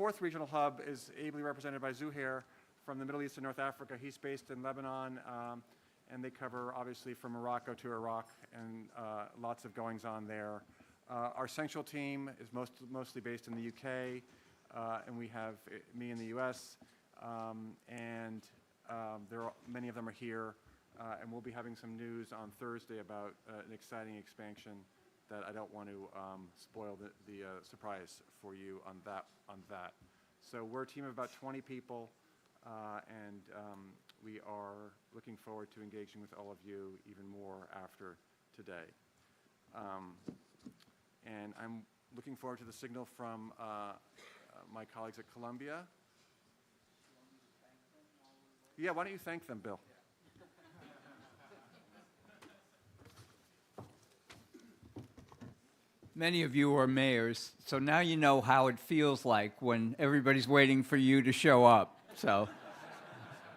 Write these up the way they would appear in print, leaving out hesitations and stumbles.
fourth regional hub is ably represented by Zuhair from the Middle East and North Africa. He's based in Lebanon, and they cover, obviously, from Morocco to Iraq, and lots of goings-on there. Our central team is mostly based in the UK, and we have me in the US, and many of them are here, and we'll be having some news on Thursday about an exciting expansion that I don't want to spoil the surprise for you on that. So we're a team of about 20 people, and we are looking forward to engaging with all of you even more after today. And I'm looking forward to the signal from my colleagues at Columbia. Yeah, why don't you thank them, Bill? Many of you are mayors, so now you know how it feels like when everybody's waiting for you to show up. So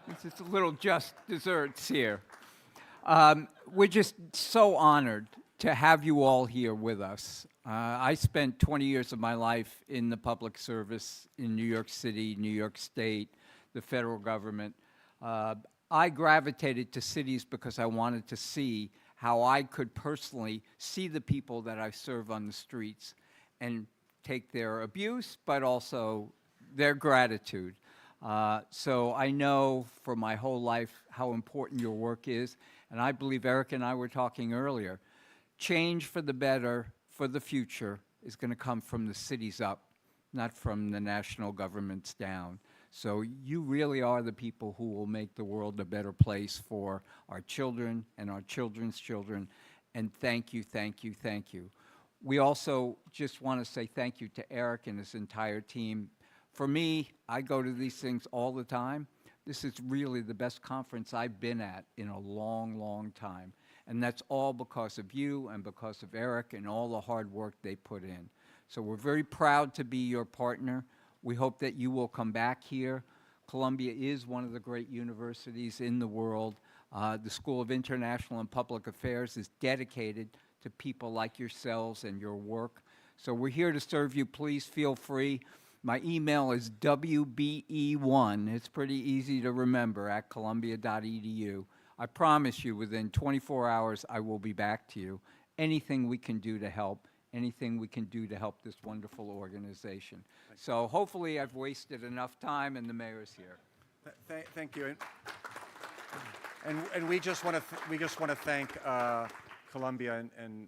it's just a little just desserts here. We're just so honored to have you all here with us. I spent 20 years of my life in the public service in New York City, New York State, the federal government. I gravitated to cities because I wanted to see how I could personally see the people that I serve on the streets and take their abuse, but also their gratitude. So I know for my whole life how important your work is, and I believe Eric and I were talking earlier. Change for the better, for the future, is going to come from the cities up, not from the national governments down. So you really are the people who will make the world a better place for our children and our children's children. And thank you, thank you, thank you. We also just want to say thank you to Eric and his entire team. For me, I go to these things all the time. This is really the best conference I've been at in a long, long time. And that's all because of you and because of Eric and all the hard work they put in. So we're very proud to be your partner. We hope that you will come back here. Columbia is one of the great universities in the world. The School of International and Public Affairs is dedicated to people like yourselves and your work. So we're here to serve you. Please feel free. My email is wbe1, it's pretty easy to remember, at columbia.edu. I promise you within 24 hours I will be back to you. Anything we can do to help. Anything we can do to help this wonderful organization. So hopefully I've wasted enough time and the mayor's here. Thank you. And we just want to thank Columbia and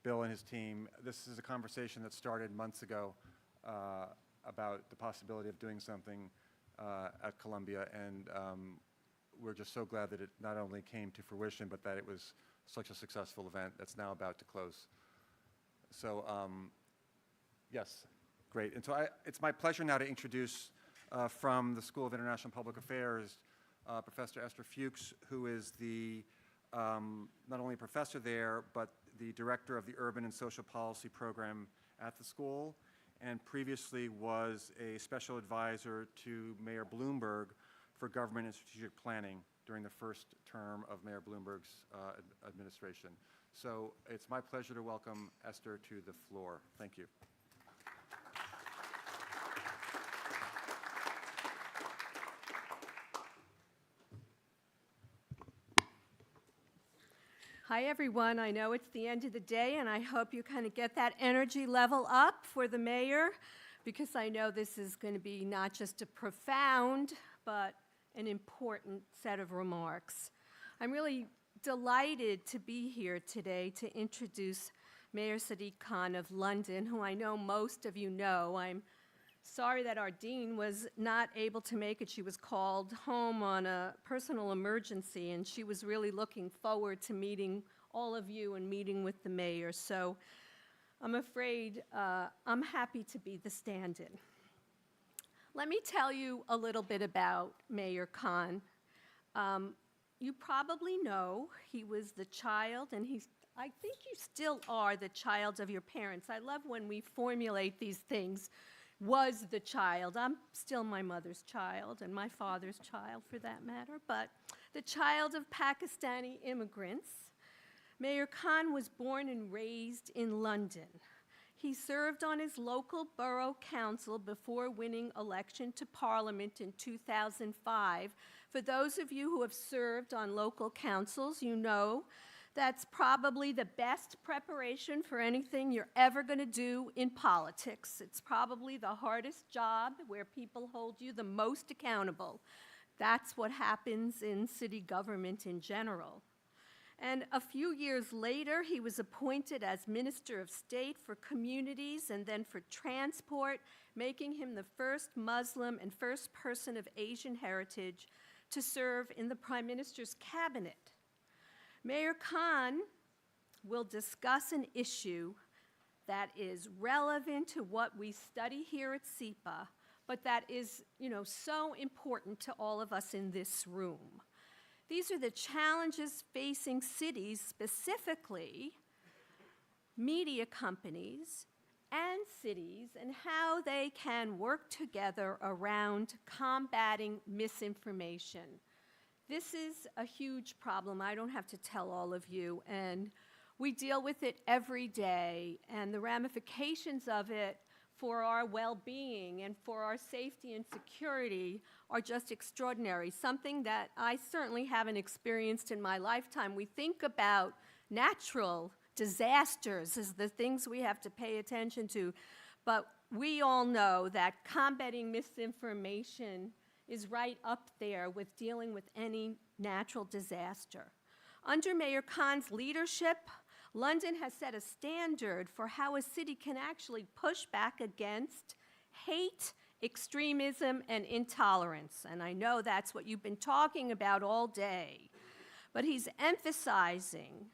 Bill and his team. This is a conversation that started months ago about the possibility of doing something at Columbia, and we're just so glad that it not only came to fruition, but that it was such a successful event that's now about to close. So, yes, great. And so it's my pleasure now to introduce from the School of International Public Affairs, Professor Esther Fuchs, who is the not only a professor there, but the director of the Urban and Social Policy Program at the school, and previously was a special advisor to Mayor Bloomberg for government and strategic planning during the first term of Mayor Bloomberg's administration. So it's my pleasure to welcome Esther to the floor. Thank you. Hi, everyone. I know it's the end of the day, and I hope you kind of get that energy level up for the mayor, because I know this is going to be not just a profound, but an important set of remarks. I'm really delighted to be here today to introduce Mayor Sadiq Khan of London, who I know most of you know. I'm sorry that our dean was not able to make it. She was called home on a personal emergency, and she was really looking forward to meeting all of you and meeting with the mayor. So I'm afraid I'm happy to be the stand-in. Let me tell you a little bit about Mayor Khan. You probably know he was the child, and I think you still are the child of your parents. I love when we formulate these things. Was the child. I'm still my mother's child and my father's child for that matter, but the child of Pakistani immigrants. Mayor Khan was born and raised in London. He served on his local borough council before winning election to Parliament in 2005. For those of you who have served on local councils, you know that's probably the best preparation for anything you're ever going to do in politics. It's probably the hardest job where people hold you the most accountable. That's what happens in city government in general. And a few years later, he was appointed as Minister of State for Communities and then for Transport, making him the first Muslim and first person of Asian heritage to serve in the Prime Minister's cabinet. Mayor Khan will discuss an issue that is relevant to what we study here at SIPA, but that is, so important to all of us in this room. These are the challenges facing cities, specifically media companies and cities, and how they can work together around combating misinformation. This is a huge problem. I don't have to tell all of you, and we deal with it every day, and the ramifications of it for our well-being and for our safety and security are just extraordinary, something that I certainly haven't experienced in my lifetime. We think about natural disasters as the things we have to pay attention to, but we all know that combating misinformation is right up there with dealing with any natural disaster. Under Mayor Khan's leadership, London has set a standard for how a city can actually push back against hate, extremism, and intolerance. And I know that's what you've been talking about all day. But he's emphasizing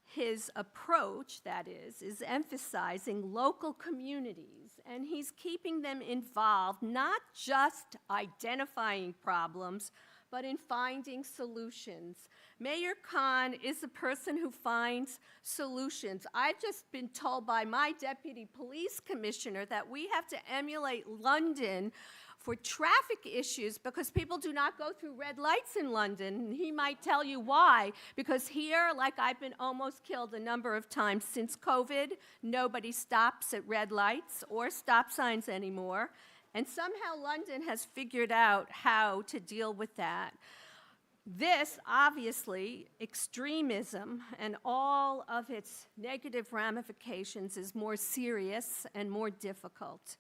his approach, that is emphasizing local communities, and he's keeping them involved, not just identifying problems, but in finding solutions. Mayor Khan is the person who finds solutions. I've just been told by my deputy police commissioner that we have to emulate London for traffic issues because people do not go through red lights in London. And he might tell you why, because here, like I've been almost killed a number of times since COVID, nobody stops at red lights or stop signs anymore. And somehow London has figured out how to deal with that. This, obviously, extremism and all of its negative ramifications is more serious and more difficult.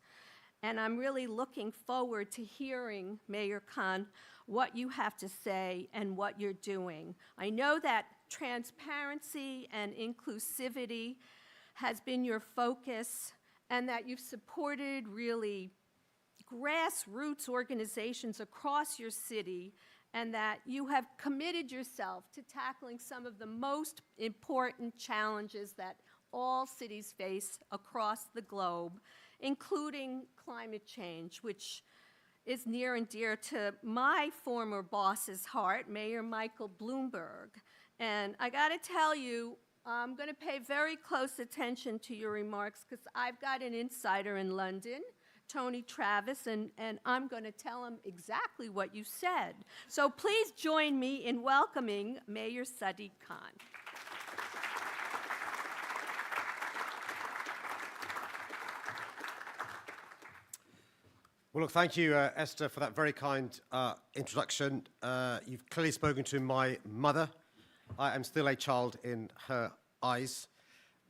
And I'm really looking forward to hearing, Mayor Khan, what you have to say and what you're doing. I know that transparency and inclusivity has been your focus and that you've supported really grassroots organizations across your city, and that you have committed yourself to tackling some of the most important challenges that all cities face across the globe, including climate change, which is near and dear to my former boss's heart, Mayor Michael Bloomberg. And I gotta tell you, I'm gonna pay very close attention to your remarks because I've got an insider in London, Tony Travis, and I'm going to tell him exactly what you said. So please join me in welcoming Mayor Sadiq Khan. Well, look, thank you, Esther, for that very kind introduction. You've clearly spoken to my mother. I am still a child in her eyes.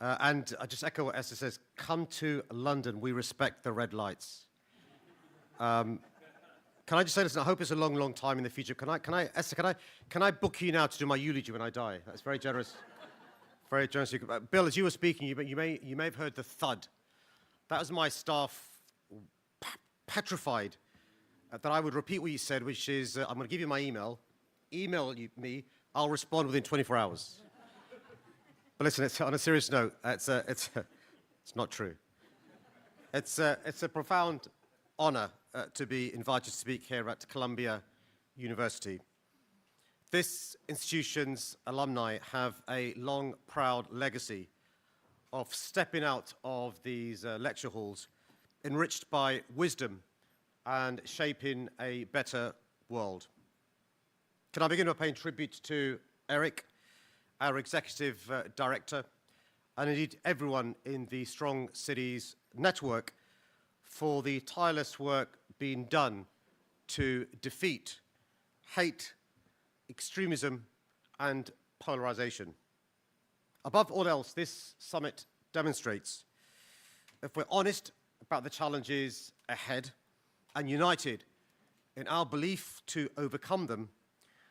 And I just echo what Esther says, come to London, we respect the red lights. Can I just say this, I hope it's a long, long time in the future. Esther, can I book you now to do my eulogy when I die? That's very generous. Very generous. Bill, as you were speaking, you may have heard the thud. That was my staff petrified that I would repeat what you said, which is, I'm going to give you my email me, I'll respond within 24 hours. But listen, it's, on a serious note, it's not true. It's a profound honor to be invited to speak here at Columbia University. This institution's alumni have a long, proud legacy of stepping out of these lecture halls, enriched by wisdom and shaping a better world. Can I begin by paying tribute to Eric, our executive director, and indeed everyone in the Strong Cities network for the tireless work being done to defeat hate, extremism, and polarization. Above all else, this summit demonstrates if we're honest about the challenges ahead and united in our belief to overcome them,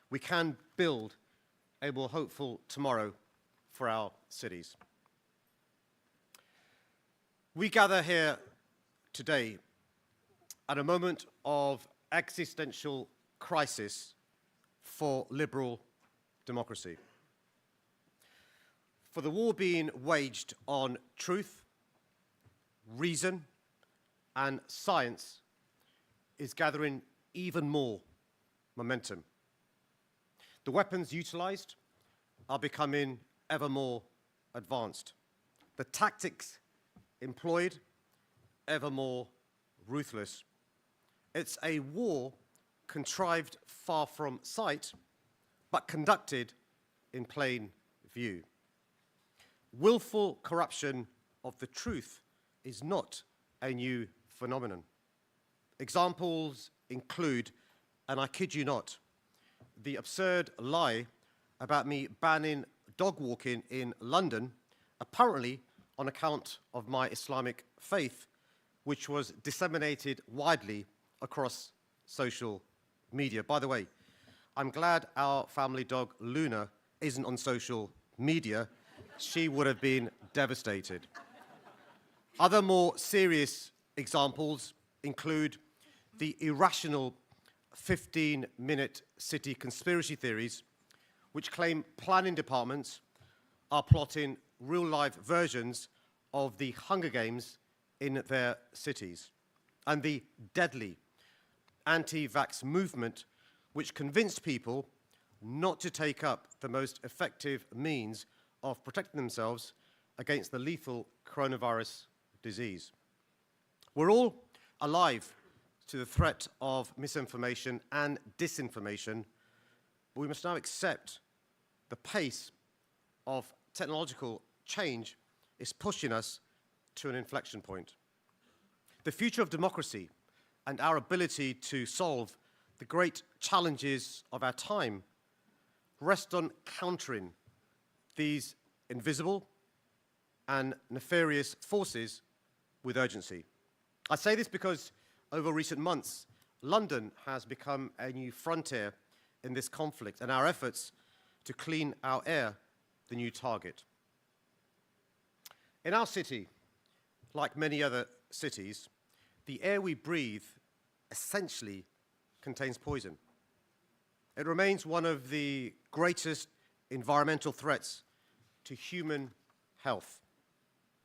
we can build a more hopeful tomorrow for our cities. We gather here today at a moment of existential crisis for liberal democracy. For the war being waged on truth, reason, and science is gathering even more momentum. The weapons utilized are becoming ever more advanced. The tactics employed ever more ruthless. It's a war contrived far from sight, but conducted in plain view. Willful corruption of the truth is not a new phenomenon. Examples include, and I kid you not, the absurd lie about me banning dog walking in London, apparently on account of my Islamic faith, which was disseminated widely across social media. By the way, I'm glad our family dog, Luna, isn't on social media. She would have been devastated. Other more serious examples include the irrational 15-minute city conspiracy theories, which claim planning departments are plotting real-life versions of the Hunger Games in their cities, and the deadly anti-vax movement, which convinced people not to take up the most effective means of protecting themselves against the lethal coronavirus disease. We're all alive to the threat of misinformation and disinformation, but we must now accept the pace of technological change is pushing us to an inflection point. The future of democracy and our ability to solve the great challenges of our time rest on countering these invisible and nefarious forces with urgency. I say this because over recent months, London has become a new frontier in this conflict, and our efforts to clean our air the new target. In our city, like many other cities, the air we breathe essentially contains poison. It remains one of the greatest environmental threats to human health.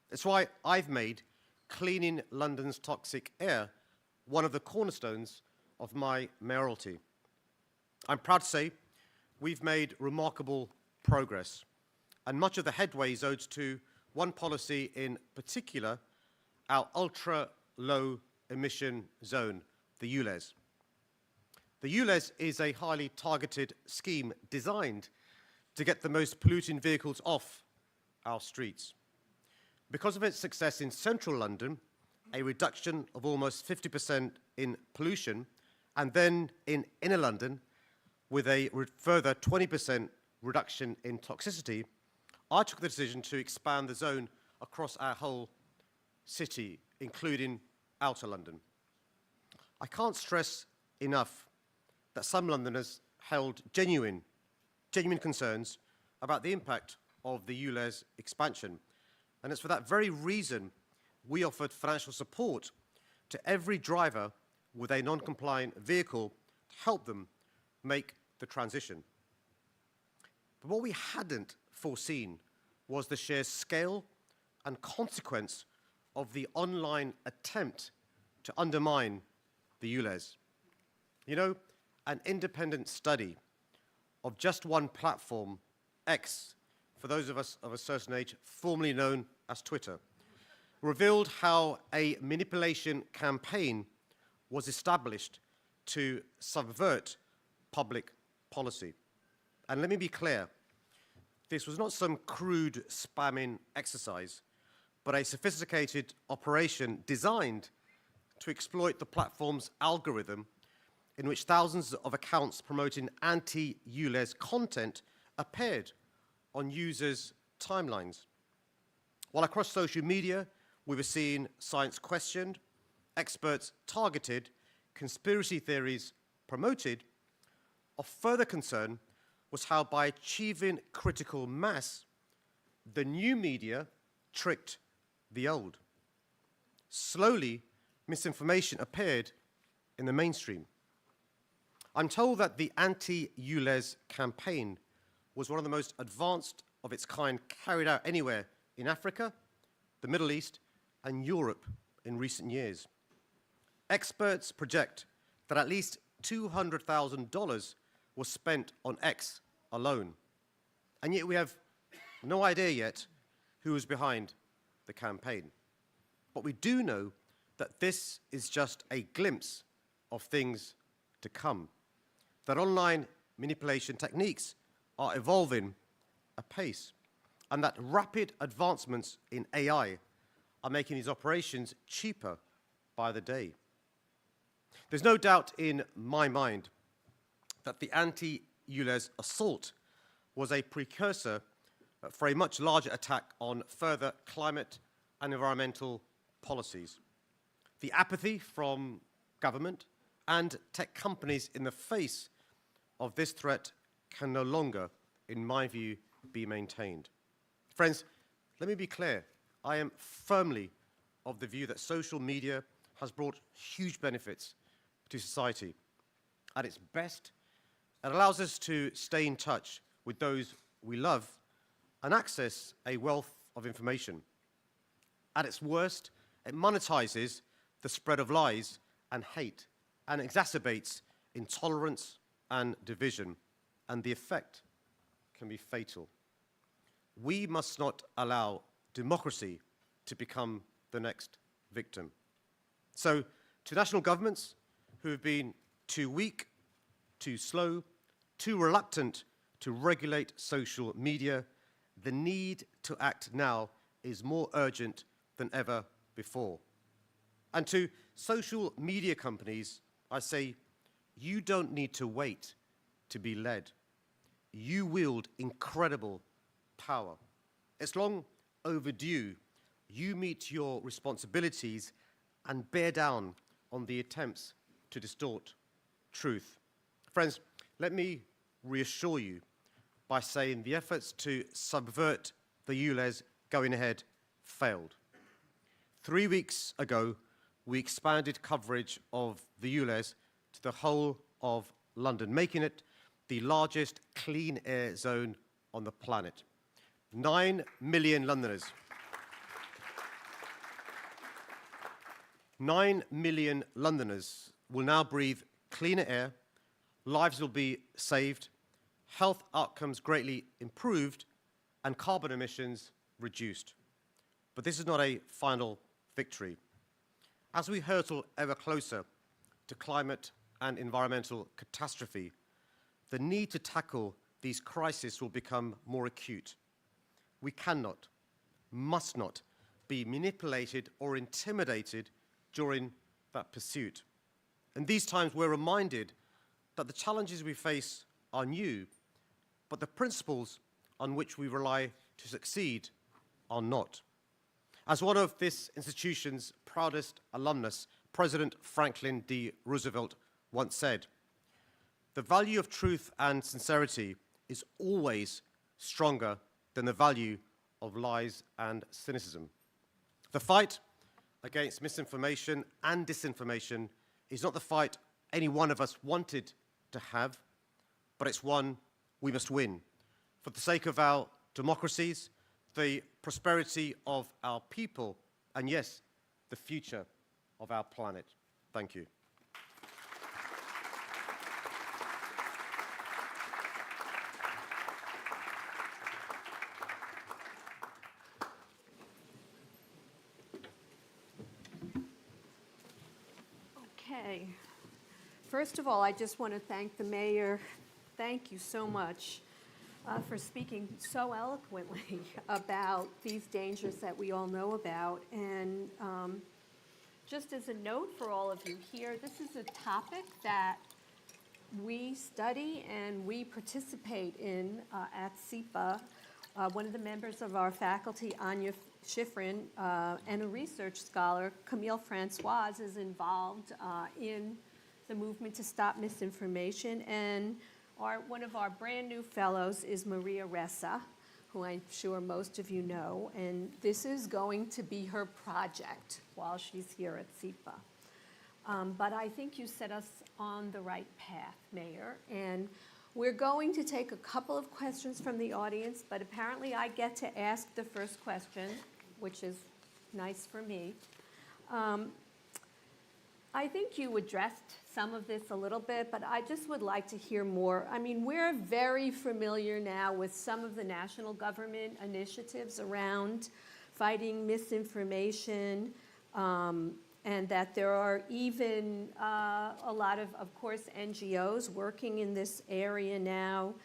That's why I've made cleaning London's toxic air one of the cornerstones of my mayoralty. I'm proud to say we've made remarkable progress, and much of the headway is owed to one policy in particular, our ultra-low emission zone, the ULEZ. The ULEZ is a highly targeted scheme designed to get the most polluting vehicles off our streets. Because of its success in central London, a reduction of almost 50% in pollution, and then in inner London, with a further 20% reduction in toxicity, I took the decision to expand the zone across our whole city, including outer London. I can't stress enough that some Londoners held genuine concerns about the impact of the ULEZ expansion. And it's for that very reason we offered financial support to every driver with a non-compliant vehicle to help them make the transition. But what we hadn't foreseen was the sheer scale and consequence of the online attempt to undermine the ULEZ. You know, an independent study of just one platform, X, for those of us of a certain age, formerly known as Twitter, revealed how a manipulation campaign was established to subvert public policy. And let me be clear, This was not some crude spamming exercise, but a sophisticated operation designed to exploit the platform's algorithm in which thousands of accounts promoting anti-ULEZ content appeared on users' timelines. While across social media, we were seeing science questioned, experts targeted, conspiracy theories promoted, of further concern was how by achieving critical mass, the new media tricked the old. Slowly, misinformation appeared in the mainstream. I'm told that the anti-ULEZ campaign was one of the most advanced of its kind carried out anywhere in Africa, the Middle East, and Europe in recent years. Experts project that at least $200,000 was spent on X alone. And yet we have no idea yet who was behind the campaign. But we do know that this is just a glimpse of things to come, that online manipulation techniques are evolving apace, and that rapid advancements in AI are making these operations cheaper by the day. There's no doubt in my mind that the anti-ULEZ assault was a precursor for a much larger attack on further climate and environmental policies. The apathy from government and tech companies in the face of this threat can no longer, in my view, be maintained. Friends, let me be clear. I am firmly of the view that social media has brought huge benefits to society. At its best, it allows us to stay in touch with those we love and access a wealth of information. At its worst, it monetizes the spread of lies and hate and exacerbates intolerance and division, and the effect can be fatal. We must not allow democracy to become the next victim. So, to national governments who have been too weak, too slow, too reluctant to regulate social media, the need to act now is more urgent than ever before. And to social media companies, I say, you don't need to wait to be led. You wield incredible power. It's long overdue. You meet your responsibilities and bear down on the attempts to distort truth. Friends, let me reassure you by saying the efforts to subvert the ULEZ going ahead failed. 3 weeks ago, we expanded coverage of the ULEZ to the whole of London, making it the largest clean air zone on the planet. 9 million Londoners. 9 million Londoners will now breathe cleaner air, lives will be saved, health outcomes greatly improved, and carbon emissions reduced. But this is not a final victory. As we hurtle ever closer to climate and environmental catastrophe, the need to tackle these crises will become more acute. We cannot, must not, be manipulated or intimidated during that pursuit. In these times, we're reminded that the challenges we face are new, but the principles on which we rely to succeed are not. As one of this institution's proudest alumnus, President Franklin D. Roosevelt once said, "The value of truth and sincerity is always stronger than the value of lies and cynicism." The fight against misinformation and disinformation is not the fight any one of us wanted to have, but it's one we must win for the sake of our democracies, the prosperity of our people, and yes, the future of our planet. Thank you. Okay. First of all, I just want to thank the mayor. Thank you so much for speaking so eloquently about these dangers that we all know about. And just as a note for all of you here, this is a topic that we study and we participate in at SIPA. One of the members of our faculty, Anya Schifrin, and a research scholar, Camille Francoise, is involved in the movement to stop misinformation. And one of our brand new fellows is Maria Ressa, who I'm sure most of you know, and this is going to be her project while she's here at SIPA. But I think you set us on the right path, Mayor, and we're going to take a couple of questions from the audience, but apparently I get to ask the first question, which is nice for me. I think you addressed some of this a little bit, but I just would like to hear more. I mean, we're very familiar now with some of the national government initiatives around fighting misinformation, and that there are even a lot of course, NGOs working in this area now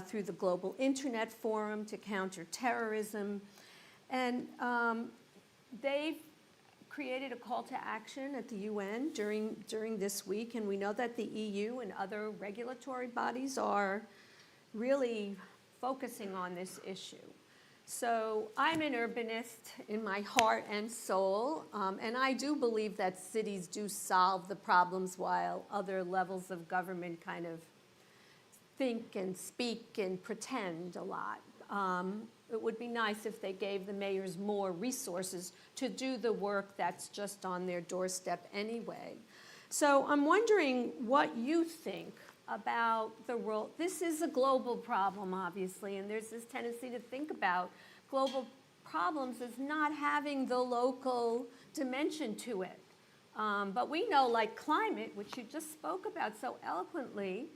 through the Global Internet Forum to counter terrorism. And they've created a call to action at the UN during this week, and we know that the EU and other regulatory bodies are really focusing on this issue. So I'm an urbanist in my heart and soul, and I do believe that cities do solve the problems while other levels of government kind of think and speak and pretend a lot. It would be nice if they gave the mayors more resources to do the work that's just on their doorstep anyway. So I'm wondering what you think about the role. This is a global problem, obviously, and there's this tendency to think about global problems as not having the local dimension to it. But we know, like climate, which you just spoke about so eloquently,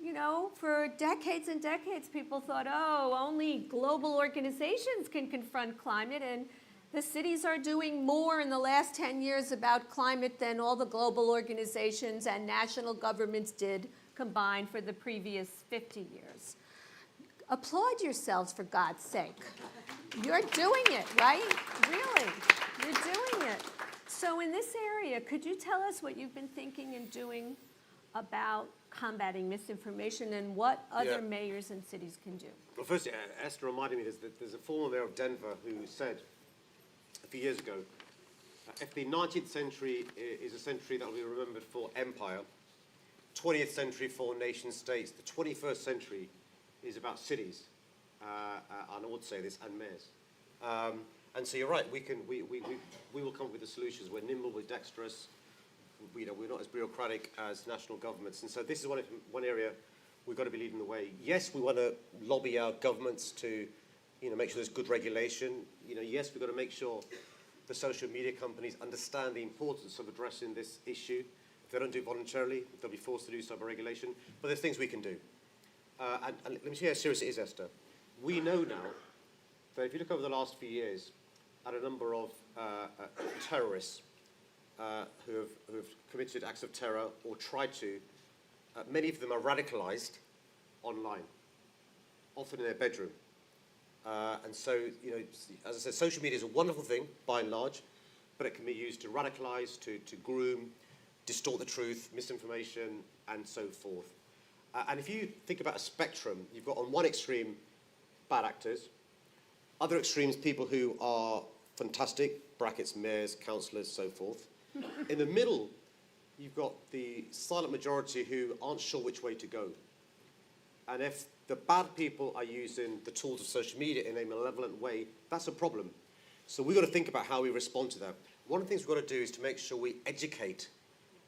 you know, for decades and decades, people thought, oh, only global organizations can confront climate, and the cities are doing more in the last 10 years about climate than all the global organizations and national governments did combined for the previous 50 years. Applaud yourselves, for God's sake. You're doing it, right? Really, you're doing it. So in this area, could you tell us what you've been thinking and doing about combating misinformation and what other mayors and cities can do? Well, first, Esther reminded me there's a former mayor of Denver who said a few years ago, if the 19th century is a century that will be remembered for empire, 20th century for nation states, the 21st century is about cities, and I would say this, and mayors. And so you're right, we will come up with the solutions. We're nimble, we're dexterous, we're not as bureaucratic as national governments. And so this is one area we've got to be leading the way. Yes, we want to lobby our governments to make sure there's good regulation. Yes, we've got to make sure the social media companies understand the importance of addressing this issue. If they don't do it voluntarily, they'll be forced to do so by regulation. But there's things we can do. And let me see how serious it is, Esther. We know now that if you look over the last few years at a number of terrorists who have committed acts of terror or tried to, many of them are radicalized online, often in their bedroom. And so, as I said, social media is a wonderful thing, by and large, but it can be used to radicalize, to groom, distort the truth, misinformation, and so forth. And if you think about a spectrum, you've got on one extreme bad actors, other extremes people who are fantastic, brackets, mayors, councillors, so forth. In the middle, you've got the silent majority who aren't sure which way to go. And if the bad people are using the tools of social media in a malevolent way, that's a problem. So we've got to think about how we respond to that. One of the things we've got to do is to make sure we educate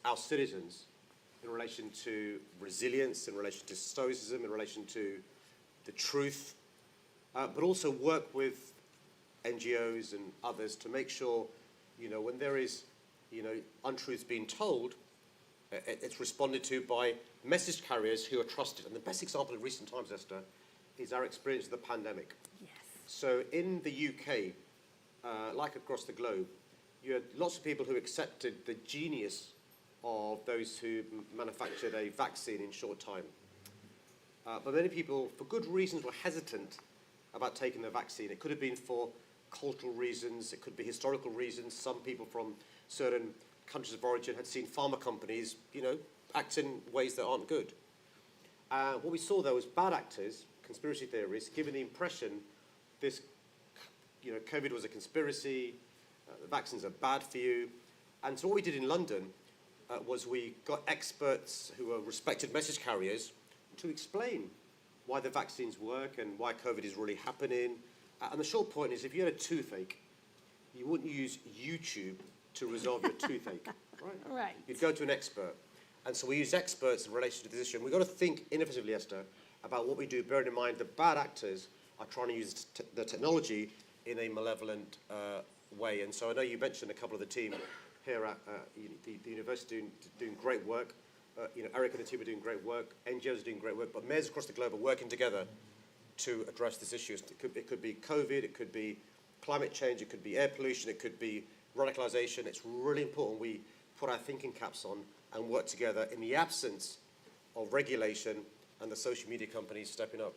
our citizens in relation to resilience, in relation to stoicism, in relation to the truth, but also work with NGOs and others to make sure, when there is, untruths being told, it's responded to by message carriers who are trusted. And the best example of recent times, Esther, is our experience of the pandemic. Yes. So in the UK, like across the globe, you had lots of people who accepted the genius of those who manufactured a vaccine in short time. but many people, for good reasons, were hesitant about taking the vaccine. It could have been for cultural reasons, it could be historical reasons. Some people from certain countries of origin had seen pharma companies, act in ways that aren't good. What we saw, though, was bad actors, conspiracy theorists, giving the impression this, COVID was a conspiracy, the vaccines are bad for you. And so what we did in London was we got experts who are respected message carriers to explain why the vaccines work and why COVID is really happening. And the short point is, if you had a toothache, you wouldn't use YouTube to resolve your toothache, right? Right. You'd go to an expert. And so we use experts in relation to this issue. And we've got to think innovatively, Esther, about what we do, bearing in mind the bad actors are trying to use the technology in a malevolent way. And so I know you mentioned a couple of the team here at the university doing great work. Eric and the team are doing great work. NGOs are doing great work. But mayors across the globe are working together to address this issue. It could be COVID, it could be climate change, it could be air pollution, it could be radicalization. It's really important we put our thinking caps on and work together in the absence of regulation and the social media companies stepping up.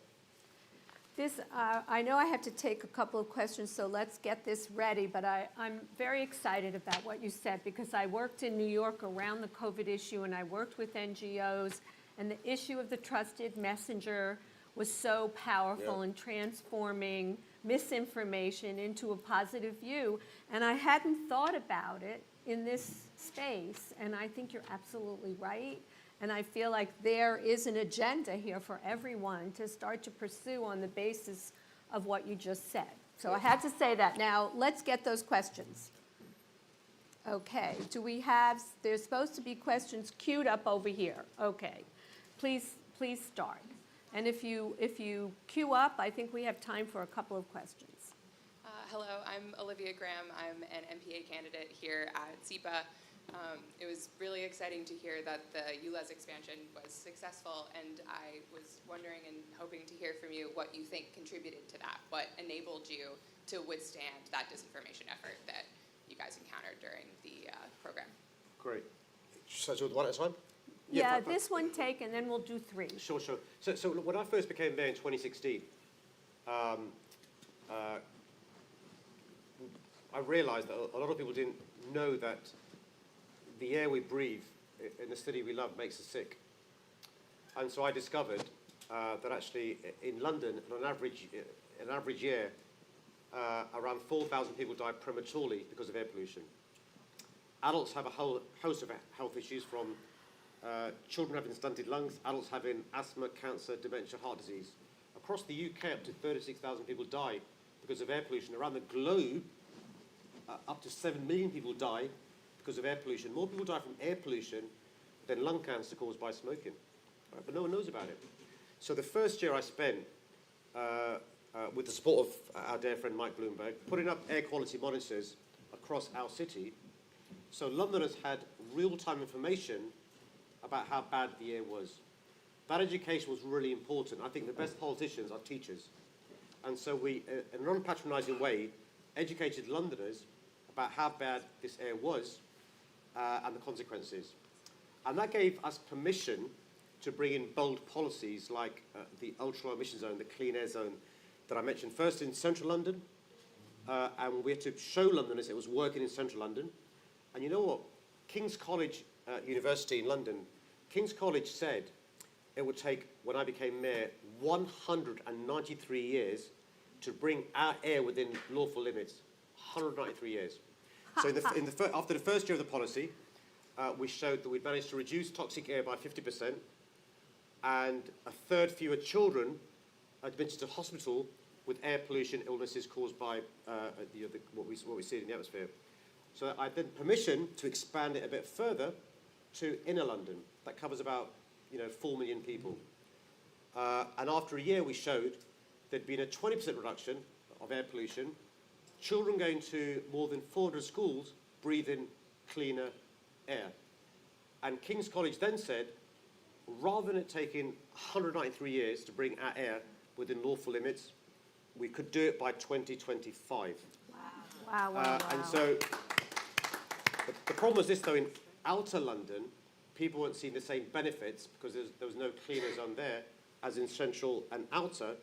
I know I have to take a couple of questions, so let's get this ready, but I'm very excited about what you said, because I worked in New York around the COVID issue, and I worked with NGOs, and the issue of the trusted messenger was so powerful in transforming misinformation into a positive view, and I hadn't thought about it in this space, and I think you're absolutely right. And I feel like there is an agenda here for everyone to start to pursue on the basis of what you just said. So I had to say that. Now, let's get those questions. Okay, there's supposed to be questions queued up over here. Okay, please start. And if you queue up, I think we have time for a couple of questions. Hello, I'm Olivia Graham. I'm an MPA candidate here at SIPA. It was really exciting to hear that the ULEZ expansion was successful, and I was wondering and hoping to hear from you what you think contributed to that, what enabled you to withstand that disinformation effort that you guys encountered during the program. Great. So do one at a time? Yeah, this one take, and then we'll do three. Sure. So when I first became mayor in 2016, I realized that a lot of people didn't know that the air we breathe in the city we love makes us sick. And so I discovered that actually in London, on an average year, around 4,000 people die prematurely because of air pollution. Adults have a whole host of health issues, from children having stunted lungs, adults having asthma, cancer, dementia, heart disease. Across the UK, up to 36,000 people die because of air pollution. Around the globe, up to 7 million people die because of air pollution. More people die from air pollution than lung cancer caused by smoking. Right? But no one knows about it. So the first year I spent, with the support of our dear friend Mike Bloomberg, putting up air quality monitors across our city, so Londoners had real-time information about how bad the air was. That education was really important. I think the best politicians are teachers. And so we, in an unpatronising way, educated Londoners about how bad this air was and the consequences. And that gave us permission to bring in bold policies like the ultra-low emission zone, the clean air zone that I mentioned first in central London. And we had to show Londoners it was working in central London. And you know what? King's College University in London, King's College said it would take, when I became mayor, 193 years to bring our air within lawful limits. 193 years. So after the first year of the policy, we showed that we'd managed to reduce toxic air by 50%, and a third fewer children admitted to hospital with air pollution illnesses caused by what we see in the atmosphere. So I then permission to expand it a bit further to inner London. That covers about 4 million people. And after a year, we showed there'd been a 20% reduction of air pollution, children going to more than 400 schools breathing cleaner air. And King's College then said, rather than it taking 193 years to bring our air within lawful limits, we could do it by 2025. Wow. And so the problem was this, though: in outer London, people weren't seeing the same benefits because there was no cleaner zone there. as in central and outer,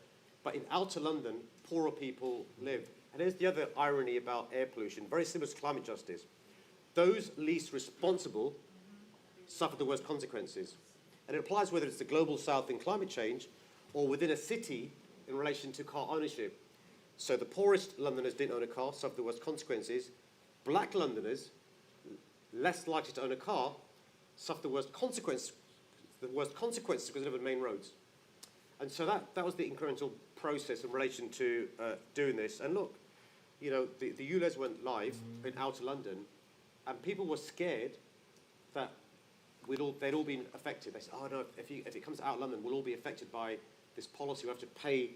but in outer London, poorer people live. And here's the other irony about air pollution, very similar to climate justice. Those least responsible suffer the worst consequences. And it applies whether it's the global south in climate change or within a city in relation to car ownership. So the poorest Londoners didn't own a car, suffered the worst consequences. Black Londoners, less likely to own a car, suffer the worst consequences because they live on main roads. And so that was the incremental process in relation to doing this. And look, you know, the ULEZ went live in outer London, and people were scared that they'd all been affected. They said, oh no, if it comes out of London, we'll all be affected by this policy. We'll have to pay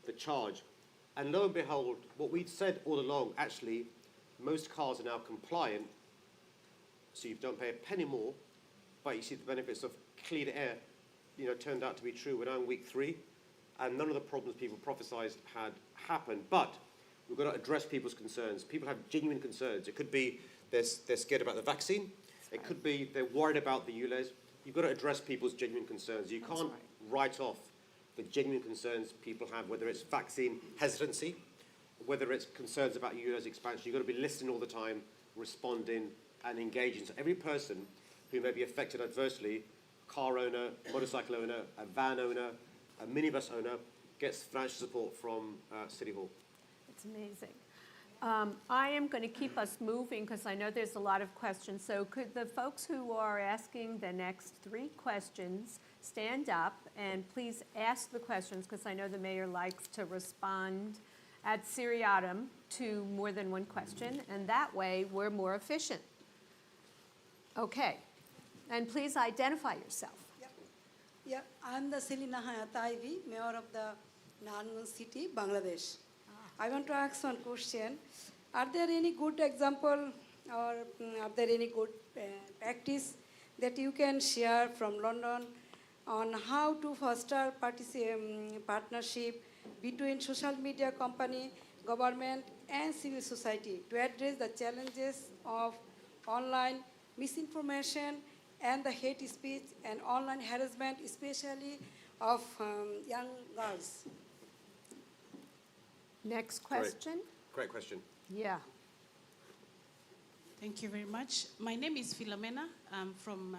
the charge. And lo and behold, what we'd said all along, actually, most cars are now compliant, so you don't pay a penny more, but you see the benefits of clean air, you know, turned out to be true. We're now in week 3, and none of the problems people prophesied had happened. But we've got to address people's concerns. People have genuine concerns. It could be they're scared about the vaccine. It could be they're worried about the ULEZ. You've got to address people's genuine concerns. You can't write off the genuine concerns people have, whether it's vaccine hesitancy, whether it's concerns about ULEZ expansion. You've got to be listening all the time, responding and engaging. So every person who may be affected adversely, car owner, motorcycle owner, a van owner, a minibus owner, gets financial support from City Hall. It's amazing. I am going to keep us moving because I know there's a lot of questions. So could the folks who are asking the next 3 questions stand up and please ask the questions, because I know the mayor likes to respond ad seriatim to more than one question, and that way we're more efficient. Okay. And please identify yourself. Yeah, I'm the Selina Hayat Ivy, Mayor of the Narnagan City, Bangladesh. I want to ask one question. Are there any good example or are there any good practice that you can share from London on how to foster partnership between social media company, government and civil society to address the challenges of online misinformation and the hate speech and online harassment, especially of young girls? Next question. Great question. Yeah. Thank you very much. My name is Philomena. I'm from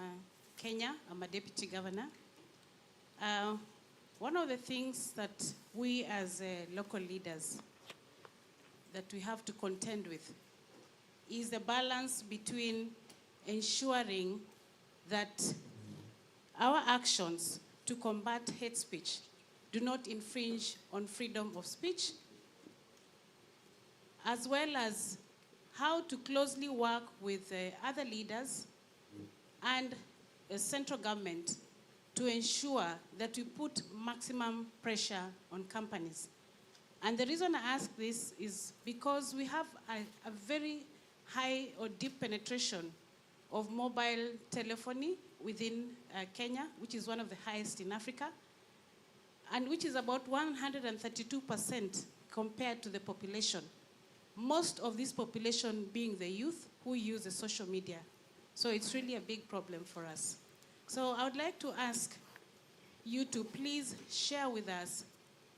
Kenya. I'm a deputy governor. One of the things that we as local leaders that we have to contend with is the balance between ensuring that our actions to combat hate speech do not infringe on freedom of speech, as well as how to closely work with other leaders and central government to ensure that we put maximum pressure on companies. And the reason I ask this is because we have a very high or deep penetration of mobile telephony within Kenya, which is one of the highest in Africa, and which is about 132% compared to the population. Most of this population being the youth who use the social media. So it's really a big problem for us. So I would like to ask you to please share with us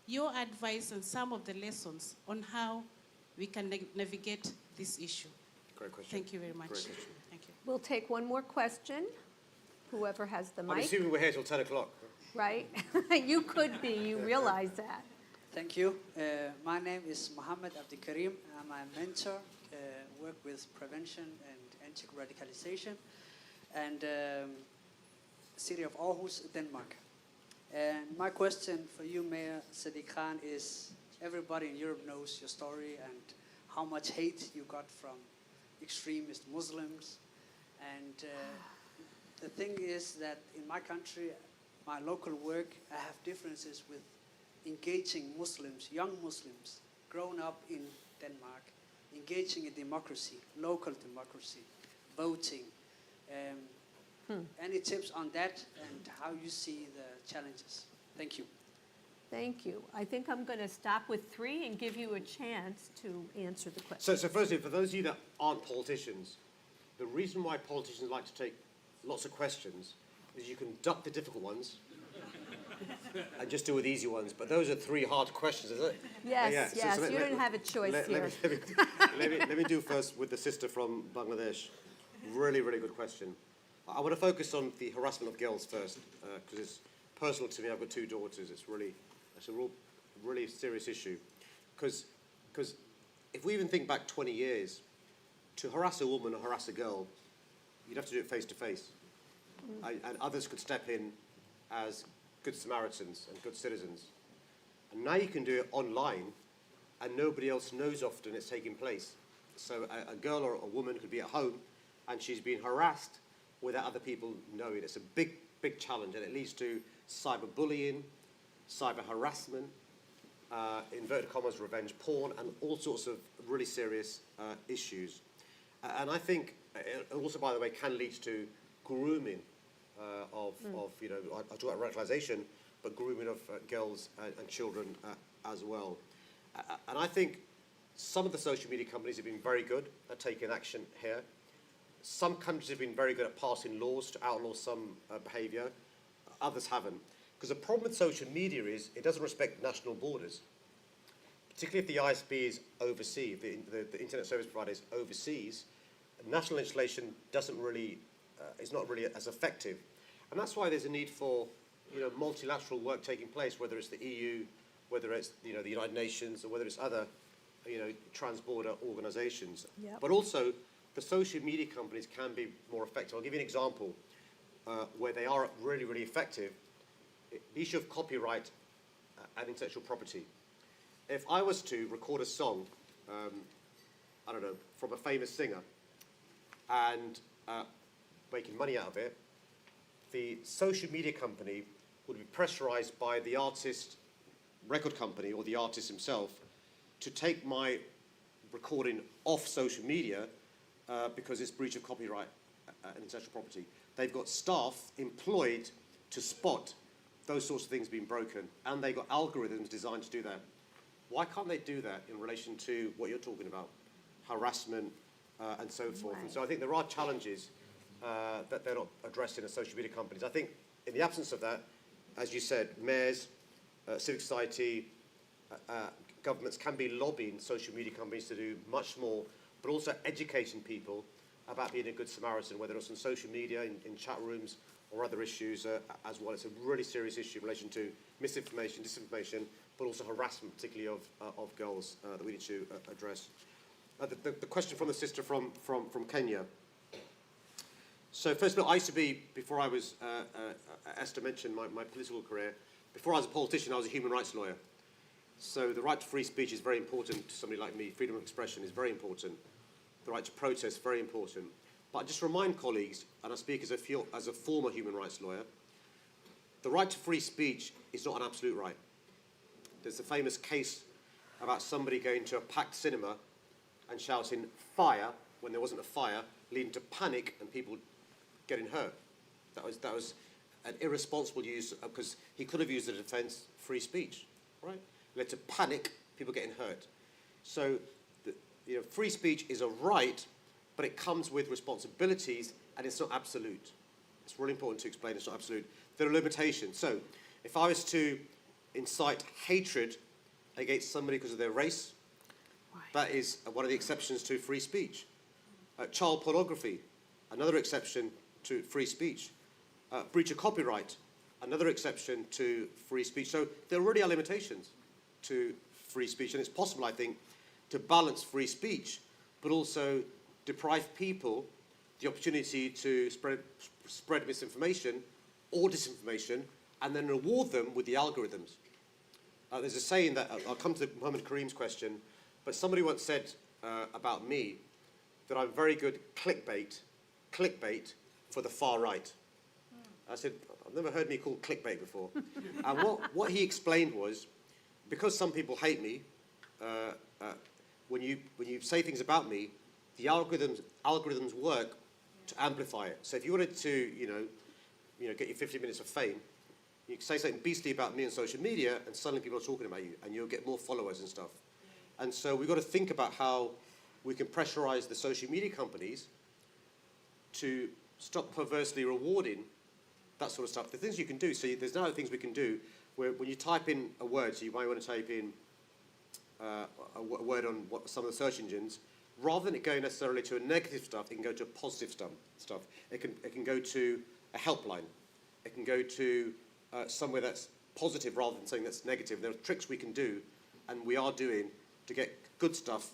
your advice and some of the lessons on how we can navigate this issue. Great question. Thank you very much. Great question. Thank you. We'll take one more question. Whoever has the I'm mic, assuming we're here till 10 o'clock. right? You could be, you realize that. Thank you. My name is Mohammed Abdikarim. I'm a mentor, work with prevention and anti-radicalization, and city of Aarhus, Denmark. And my question for you, Mayor Sadiq Khan, is everybody in Europe knows your story and how much hate you got from extremist Muslims. And the thing is that in my country, my local work, I have differences with engaging Muslims, young Muslims, grown up in Denmark, engaging in democracy, local democracy, voting. Any tips on that and how you see the challenges? Thank you. Thank you. I think I'm going to stop with 3 and give you a chance to answer the question. So firstly, for those of you that aren't politicians, the reason why politicians like to take lots of questions is you can duck the difficult ones and just deal with easy ones. But those are three hard questions, isn't it? Yes, Yeah, yes, you didn't have a choice here. Let me do first with the sister from Bangladesh. Really, really good question. I want to focus on the harassment of girls first, because it's personal to me. I've got two daughters. It's a really serious issue. Because if we even think back 20 years, to harass a woman or harass a girl, you'd have to do it face to face. And others could step in as good Samaritans and good citizens. And now you can do it online, and nobody else knows often it's taking place. So a girl or a woman could be at home, and she's being harassed without other people knowing. It's a big, big challenge, and it leads to cyberbullying, cyber harassment, inverted commas, revenge porn, and all sorts of really serious issues. And I think it also, by the way, can lead to grooming of you know, I talk about radicalization, but grooming of girls and children as well. And I think some of the social media companies have been very good at taking action here. Some countries have been very good at passing laws to outlaw some behavior. Others haven't. Because the problem with social media is it doesn't respect national borders. Particularly if the ISP is overseas, the internet service provider is overseas, national legislation doesn't really, is not really as effective. And that's why there's a need for, you know, multilateral work taking place, whether it's the EU, whether it's, you know, the United Nations, or whether it's other, you know, trans-border organizations. Yep. But also, the social media companies can be more effective. I'll give you an example where they are really, really effective. The issue of copyright and intellectual property. If I was to record a song, I don't know, from a famous singer, and making money out of it, the social media company would be pressurized by the artist record company or the artist himself to take my recording off social media because it's breach of copyright and intellectual property. They've got staff employed to spot those sorts of things being broken, and they've got algorithms designed to do that. Why can't they do that in relation to what you're talking about, harassment and so forth? Right. And so I think there are challenges that they're not addressing as social media companies. I think in the absence of that, as you said, mayors, civic society, governments can be lobbying social media companies to do much more, but also educating people about being a good Samaritan, whether it's on social media, in chat rooms, or other issues as well. It's a really serious issue in relation to misinformation, disinformation, but also harassment, particularly of girls, that we need to address. The question from the sister from Kenya. So first of all, I used to be, before I was, Esther mentioned my political career, before I was a politician, I was a human rights lawyer. So the right to free speech is very important to somebody like me. Freedom of expression is very important. The right to protest, very important. But I just remind colleagues, and I speak as a former human rights lawyer, the right to free speech is not an absolute right. There's a famous case about somebody going to a packed cinema and shouting fire when there wasn't a fire, leading to panic and people getting hurt. That was an irresponsible use, because he could have used the defense free speech, right? Led to panic, people getting hurt. So, you know, free speech is a right, but it comes with responsibilities, and it's not absolute. It's really important to explain it's not absolute. There are limitations. So, if I was to incite hatred against somebody because of their race, that is one of the exceptions to free speech. Child pornography, another exception to free speech. Breach of copyright, another exception to free speech. So there really are limitations to free speech, and it's possible, I think, to balance free speech, but also deprive people the opportunity to spread misinformation or disinformation, and then reward them with the algorithms. There's a saying that, I'll come to Muhammad Kareem's question, but somebody once said about me that I'm very good clickbait for the far right. I said, I've never heard me called clickbait before. And what he explained was, because some people hate me, when you say things about me, the algorithms work to amplify it. So if you wanted to, you know, get your 50 minutes of fame, you can say something beastly about me on social media, and suddenly people are talking about you, and you'll get more followers and stuff. And so we've got to think about how we can pressurize the social media companies to stop perversely rewarding that sort of stuff. The things you can do, so there's now things we can do where when you type in a word, so you might want to type in a word on some of the search engines, rather than it going necessarily to a negative stuff, it can go to a positive stuff. It can go to a helpline. It can go to somewhere that's positive rather than something that's negative. There are tricks we can do, and we are doing, to get good stuff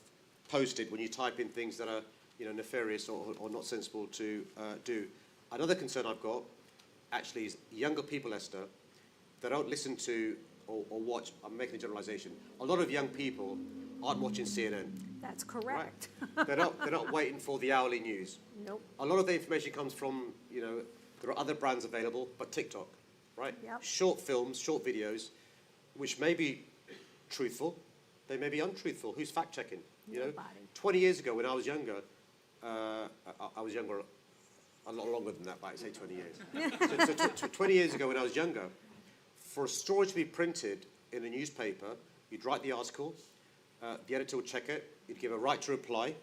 posted when you type in things that are nefarious or not sensible to do. Another concern I've got, actually, is younger people, Esther, that don't listen to or watch. I'm making a generalization. A lot of young people aren't watching CNN. That's correct. Right? They're not waiting for the hourly news. Nope. A lot of the information comes from, there are other brands available, but TikTok, right? Yep. Short films, short videos, which may be truthful, they may be untruthful. Who's fact-checking? Nobody. 20 years ago when I was younger, I was younger a lot longer than that, but I say 20 years. so 20 years ago when I was younger, for a story to be printed in a newspaper, you'd write the article, the editor would check it, you'd give a right to reply.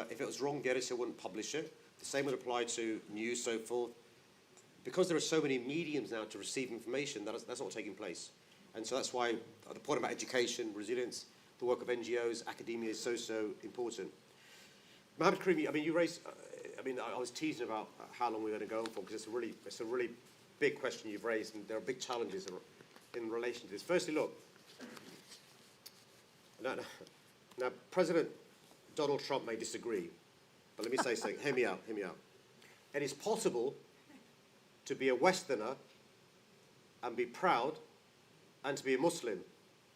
If it was wrong, the editor wouldn't publish it. The same would apply to news, so forth. Because there are so many mediums now to receive information, that's not taking place. And so that's why the point about education, resilience, the work of NGOs, academia is so important. Mohammed Karim, I mean, you raised, I was teasing about how long we're going to go on for, because it's a really big question you've raised, and there are big challenges in relation to this. Firstly, look, now President Donald Trump may disagree, but let me say something. Hear me out. It is possible to be a Westerner and be proud, and to be a Muslim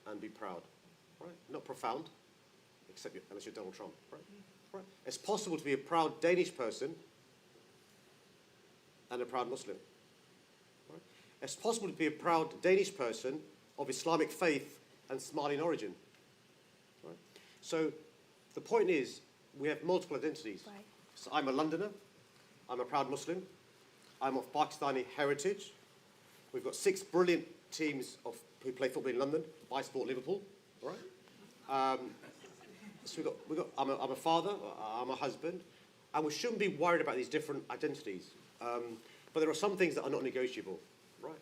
and be proud, right? Not profound, except unless you're Donald Trump, right? Right. It's possible to be a proud Danish person and a proud Muslim. Right? It's possible to be a proud Danish person of Islamic faith and Somalian origin. Right? So the point is, we have multiple identities. Right. So I'm a Londoner, I'm a proud Muslim, I'm of Pakistani heritage. We've got 6 brilliant teams who play football in London. I support Liverpool, right? So I'm a father, I'm a husband, and we shouldn't be worried about these different identities. But there are some things that are not negotiable, right?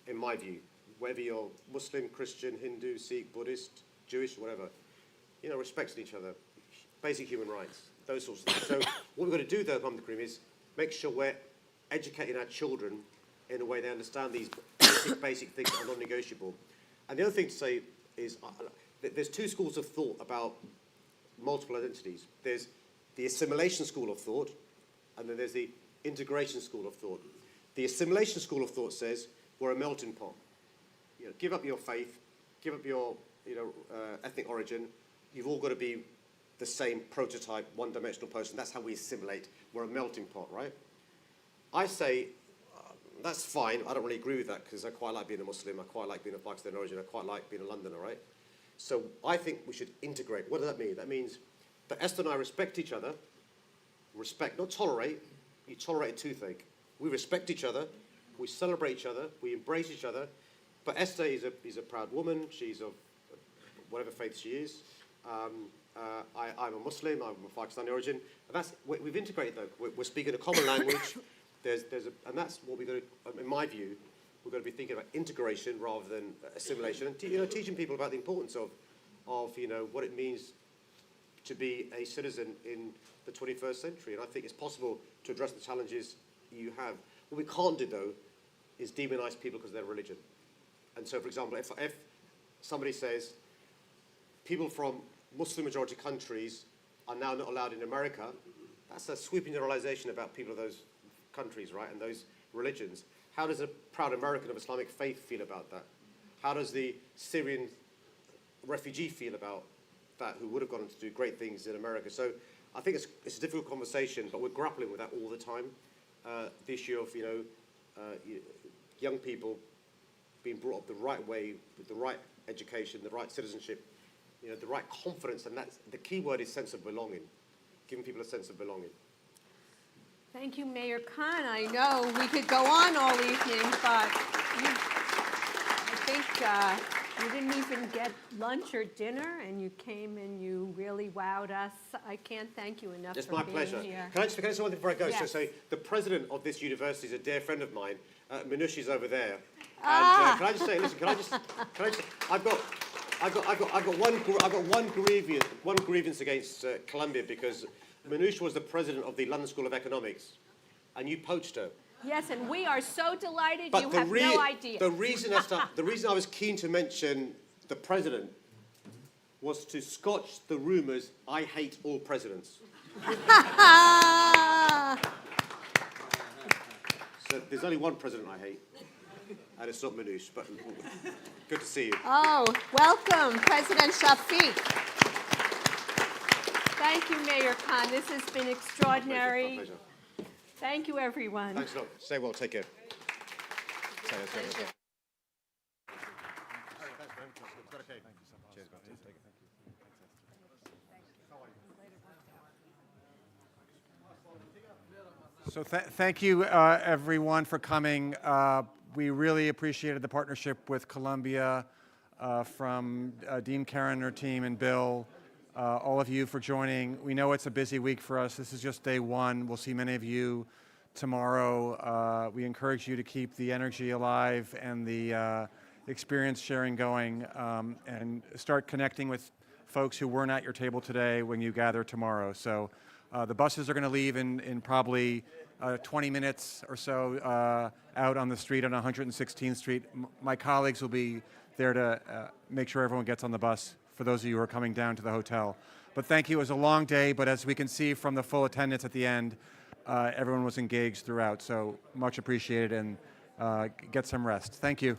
In my view, whether you're Muslim, Christian, Hindu, Sikh, Buddhist, Jewish, whatever, respecting each other, basic human rights, those sorts of things. So what we've got to do, though, Mohammed Karim, is make sure we're educating our children in a way they understand these basic things that are non-negotiable. And the other thing to say is there's 2 schools of thought about multiple identities. There's the assimilation school of thought, and then there's the integration school of thought. The assimilation school of thought says we're a melting pot. Give up your faith, give up your ethnic origin. You've all got to be the same prototype, one-dimensional person. That's how we assimilate. We're a melting pot, right? I say that's fine. I don't really agree with that, because I quite like being a Muslim. I quite like being of Pakistani origin. I quite like being a Londoner, right? So I think we should integrate. What does that mean? That means that Esther and I respect each other. Respect, not tolerate. You tolerate a toothache. We respect each other. We celebrate each other. We embrace each other. But Esther is a proud woman. She's of whatever faith she is. I'm a Muslim. I'm of Pakistani origin. And we've integrated, though. We're speaking a common language. And that's what we've got to, in my view, we've got to be thinking about integration rather than assimilation, and teaching people about the importance of what it means to be a citizen in the 21st century. And I think it's possible to address the challenges you have. What we can't do, though, is demonize people because of their religion. And so, for example, if somebody says people from Muslim-majority countries are now not allowed in America, that's a sweeping generalization about people of those countries, right, and those religions. How does a proud American of Islamic faith feel about that? How does the Syrian refugee feel about that, who would have gone on to do great things in America? So I think it's a difficult conversation, but we're grappling with that all the time. The issue of young people being brought up the right way, with the right education, the right citizenship, the right confidence, and that's the key word is sense of belonging, giving people a sense of belonging. Thank you, Mayor Khan. I know we could go on all evening, but I think you didn't even get lunch or dinner, and you came and you really wowed us. I can't thank you enough It's for my being pleasure. here. Can I say one thing before I go? Yes. So the president of this university is a dear friend of mine, Minushi's over there. Ah. And can I just say, listen, can I just, I've got one grievance against Columbia because Minush was the president of the London School of Economics, and you poached her. Yes, and we are so delighted. But You have no idea. the reason I was keen to mention the president was to scotch the rumours I hate all presidents. So there's only one president I hate, and it's not Minush, but good to see you. Oh, welcome, President Shafiq. Thank you, Mayor Khan. This has been extraordinary. My pleasure. Thank you, everyone. Thanks a lot. Stay well. Take care. So thank you, everyone, for coming. We really appreciated the partnership with Columbia, from Dean Keren and her team and Bill, all of you for joining. We know it's a busy week for us. This is just day one. We'll see many of you tomorrow. We encourage you to keep the energy alive and the experience sharing going, and start connecting with folks who weren't at your table today when you gather tomorrow. So the buses are going to leave in probably 20 minutes or so out on the street on 116th Street. My colleagues will be there to make sure everyone gets on the bus for those of you who are coming down to the hotel. But thank you. It was a long day, but as we can see from the full attendance at the end, everyone was engaged throughout. So much appreciated, and get some rest. Thank you.